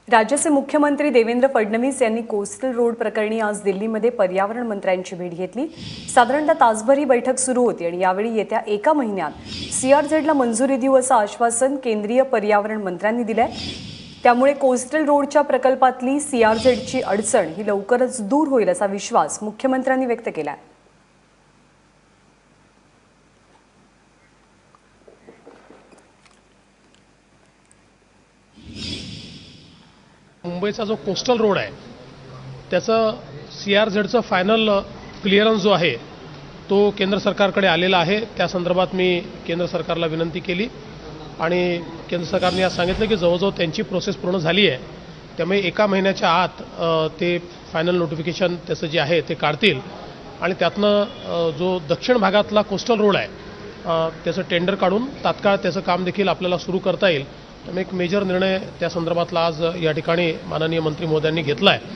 राज्याचे मुख्यमंत्री देवेंद्र फडणवीस यांनी कोस्टल रोड प्रकरणी आज दिल्लीमध्ये पर्यावरण मंत्र्यांची भेट घेतली। साधारणतः तासभर ही बैठक सुरू होती आणि यावेळी येत्या एका महिन्यात सीआरझेडला मंजुरी देऊ असं आश्वासन केंद्रीय पर्यावरण मंत्र्यांनी दिलंय। त्यामुळे कोस्टल रोडच्या प्रकल्पातली सीआरझेडची अडचण ही लवकरच दूर होईल असा विश्वास मुख्यमंत्र्यांनी व्यक्त केलाय। मुंबईचा जो कोस्टल रोड आहे त्याचं सीआरझेडचं फायनल क्लिअरन्स जो आहे तो केंद्र सरकारकडे आलेला आहे। त्या संदर्भात मी केंद्र सरकारला विनंती केली आणि केंद्र सरकारने आज सांगितलं की जवळजवळ त्यांची प्रोसेस पूर्ण झाली आहे, त्यामुळे एका महिन्याच्या आत ते फायनल नोटिफिकेशन त्याचं जे आहे ते काढतील आणि त्यातनं जो दक्षिण भागातला कोस्टल रोड आहे त्याचं टेंडर काढून तात्काळ त्याचं काम देखील आपल्याला सुरू करता येईल। त्यामुळे एक मेजर निर्णय त्या संदर्भातला आज या ठिकाणी माननीय मंत्री महोदयांनी घेतला आहे।